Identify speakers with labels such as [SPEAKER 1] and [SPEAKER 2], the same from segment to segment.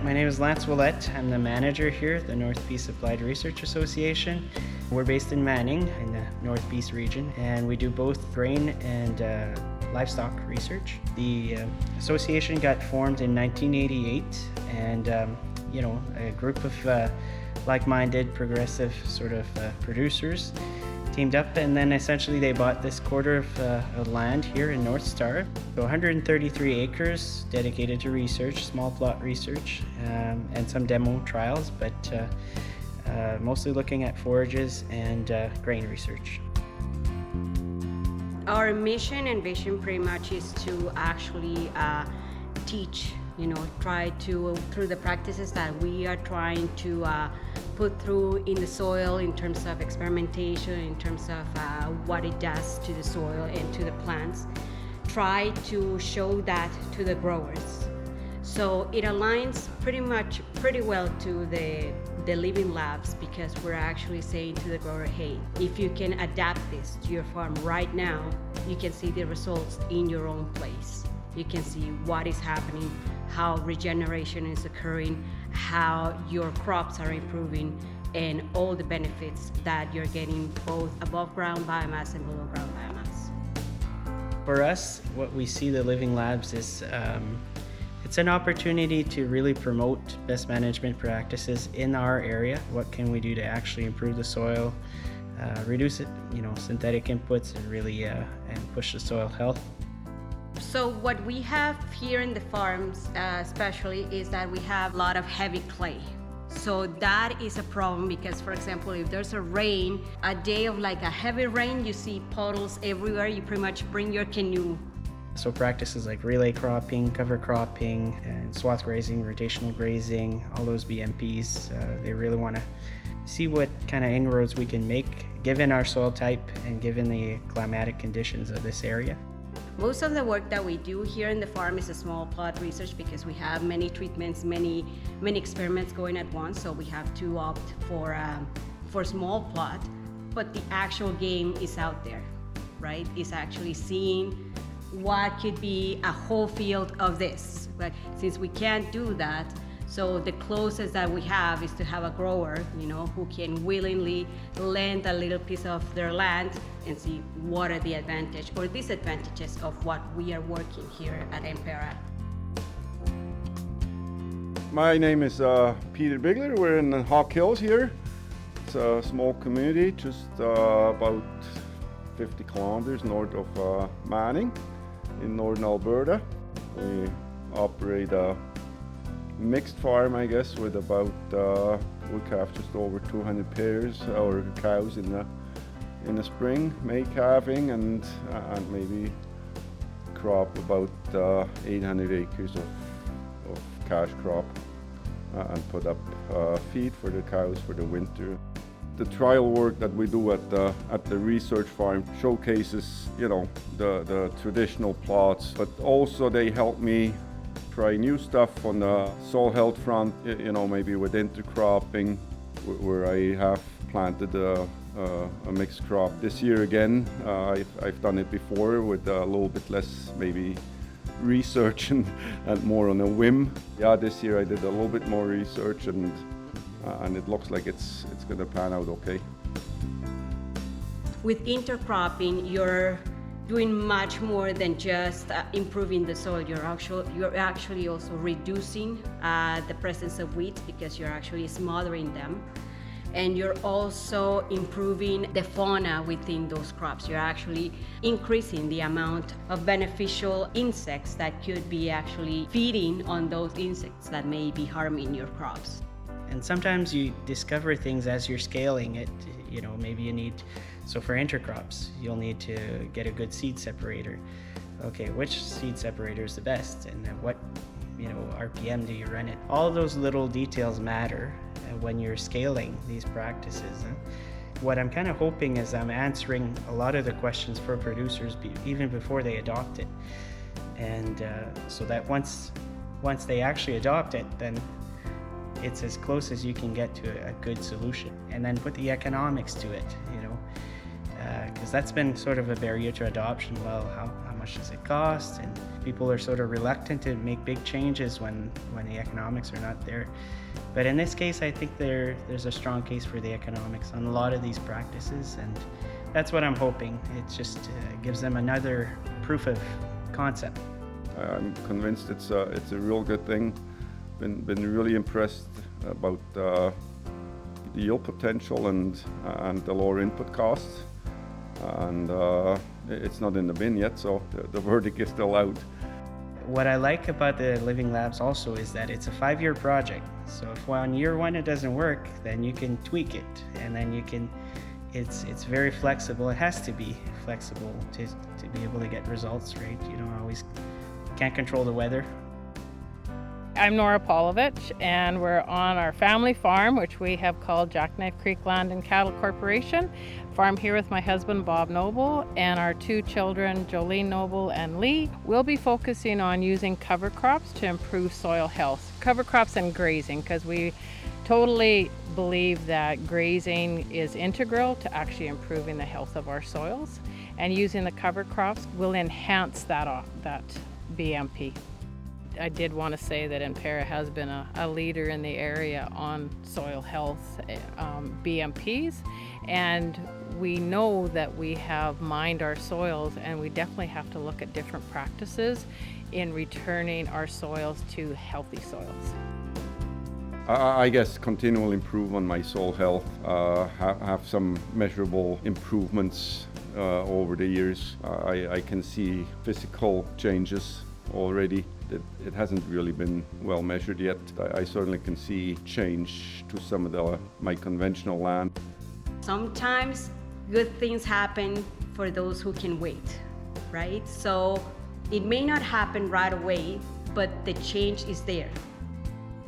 [SPEAKER 1] My name is Lance Willette. I'm the manager here at the North Beast Applied Research Association. We're based in Manning in the North Beast region, and we do both grain and livestock research. The association got formed in 1988, and a group of like-minded, progressive sort of producers teamed up, and then essentially they bought this quarter of land here in North Star. So 133 acres dedicated to research, small plot research, and some demo trials, but mostly looking at forages and grain research.
[SPEAKER 2] Our mission and vision pretty much is to actually teach, try to, through the practices that we are trying to put through in the soil in terms of experimentation, in terms of what it does to the soil and to the plants, try to show that to the growers. So it aligns pretty well to the living labs, because we're actually saying to the grower, hey, if you can adapt this to your farm right now, you can see the results in your own place. You can see what is happening, how regeneration is occurring, how your crops are improving, and all the benefits that you're getting both above ground biomass and below ground biomass.
[SPEAKER 1] For us, what we see the Living Labs is it's an opportunity to really promote best management practices in our area. What can we do to actually improve the soil, reduce it, synthetic inputs, and really and push the soil health.
[SPEAKER 2] So what we have here in the farms especially is that we have a lot of heavy clay. So that is a problem because, for example, if there's a day of like a heavy rain, you see puddles everywhere, you pretty much bring your canoe.
[SPEAKER 1] So practices like relay cropping, cover cropping, and swath grazing, rotational grazing, all those BMPs, they really want to see what kind of inroads we can make given our soil type and given the climatic conditions of this area.
[SPEAKER 2] Most of the work that we do here in the farm is a small plot research because we have many treatments, many experiments going at once, so we have to opt for small plot. But the actual game is out there, right? It's actually seeing what could be a whole field of this. But since we can't do that, so the closest that we have is to have a grower, who can willingly lend a little piece of their land and see what are the advantages or disadvantages of what we are working here at NPARA.
[SPEAKER 3] My name is Peter Bigler. We're in the Hawk Hills here. It's a small community just about 50 kilometers north of Manning in northern Alberta. We operate a mixed farm, I guess, with about we have just over 200 pairs or cows in the spring, May calving, and maybe crop about 800 acres of cash crop, and put up feed for the cows for the winter. The trial work that we do at the research farm showcases, the traditional plots, but also they help me try new stuff on the soil health front, maybe with intercropping, where I have planted a mixed crop. This year again, I've done it before with a little bit less maybe research and more on a whim. Yeah, this year I did a little bit more research and it looks like it's going to pan out okay.
[SPEAKER 2] With intercropping, you're doing much more than just improving the soil. You're actually also reducing the presence of weeds because you're actually smothering them. And you're also improving the fauna within those crops. You're actually increasing the amount of beneficial insects that could be actually feeding on those insects that may be harming your crops.
[SPEAKER 1] And sometimes you discover things as you're scaling it. Maybe you need, so for intercrops, you'll need to get a good seed separator. Okay, which seed separator is the best, and at what RPM do you run it? All those little details matter when you're scaling these practices. What I'm kind of hoping is I'm answering a lot of the questions for producers even before they adopt it, and so that once they actually adopt it, then it's as close as you can get to a good solution, and then put the economics to it, because that's been sort of a barrier to adoption. Well, how much much does it cost, and people are sort of reluctant to make big changes when the economics are not there. But in this case, I think there's a strong case for the economics on a lot of these practices, and that's what I'm hoping. It just gives them another proof of concept.
[SPEAKER 3] I'm convinced it's a real good thing. Been really impressed about the yield potential and the lower input costs. And it's not in the bin yet, so the verdict is still out.
[SPEAKER 1] What I like about the Living Labs also is that it's a 5-year project. So if on year 1 it doesn't work, then you can tweak it, and then you can. It's very flexible. It has to be flexible to be able to get results, right? You don't always can't control the weather.
[SPEAKER 4] I'm Nora Polovich, and we're on our family farm, which we have called Jackknife Creek Land and Cattle Corporation. Farm here with my husband Bob Noble and our 2 children Jolene Noble and Lee. We'll be focusing on using cover crops to improve soil health. Cover crops and grazing, because we totally believe that grazing is integral to actually improving the health of our soils, and using the cover crops will enhance that BMP. I did want to say that NPARA has been a leader in the area on soil health BMPs, and we know that we have mined our soils, and we definitely have to look at different practices in returning our soils to healthy soils.
[SPEAKER 3] I guess continual improve on my soil health, have some measurable improvements over the years. I can see physical changes already. It hasn't really been well measured yet. I certainly can see change to some of my conventional land.
[SPEAKER 2] Sometimes good things happen for those who can wait, right? So it may not happen right away, but the change is there.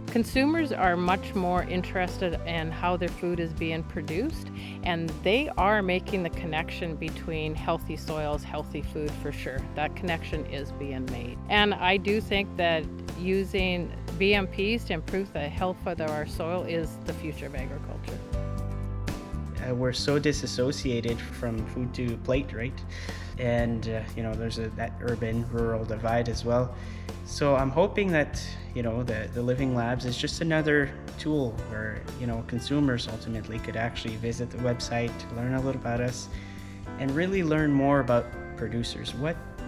[SPEAKER 4] Consumers are much more interested in how their food is being produced, and they are making the connection between healthy soils, healthy food for sure. That connection is being made. And I do think that using BMPs to improve the health of our soil is the future of agriculture.
[SPEAKER 1] We're so disassociated from food to plate, right? And there's that urban-rural divide as well. So I'm hoping that the Living Labs is just another tool where consumers ultimately could actually visit the website, learn a little about us, and really learn more about producers.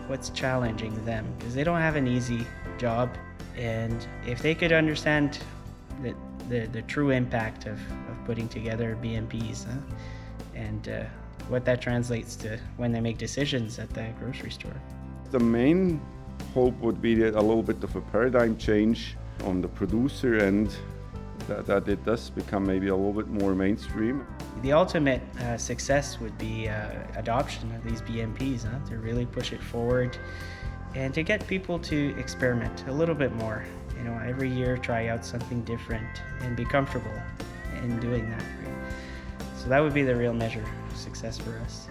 [SPEAKER 1] What's challenging them, because they don't have an easy job, and if they could understand the true impact of putting together BMPs and what that translates to when they make decisions at the grocery store.
[SPEAKER 3] The main hope would be a little bit of a paradigm change on the producer end, that it does become maybe a little bit more mainstream.
[SPEAKER 1] The ultimate success would be adoption of these BMPs, to really push it forward and to get people to experiment a little bit more. Every year try out something different and be comfortable in doing that. So that would be the real measure of success for us.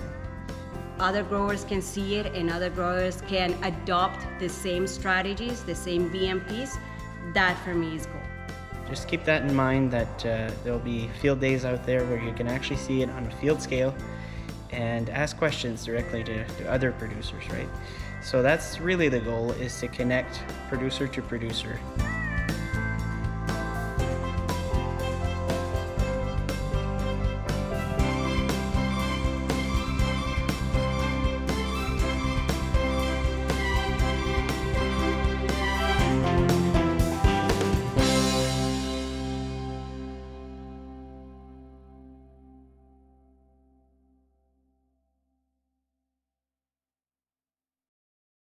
[SPEAKER 2] Other growers can see it, and other growers can adopt the same strategies, the same BMPs. That for me is gold.
[SPEAKER 1] Just keep that in mind, that there'll be field days out there where you can actually see it on a field scale and ask questions directly to other producers, right? So that's really the goal, is to connect producer to producer.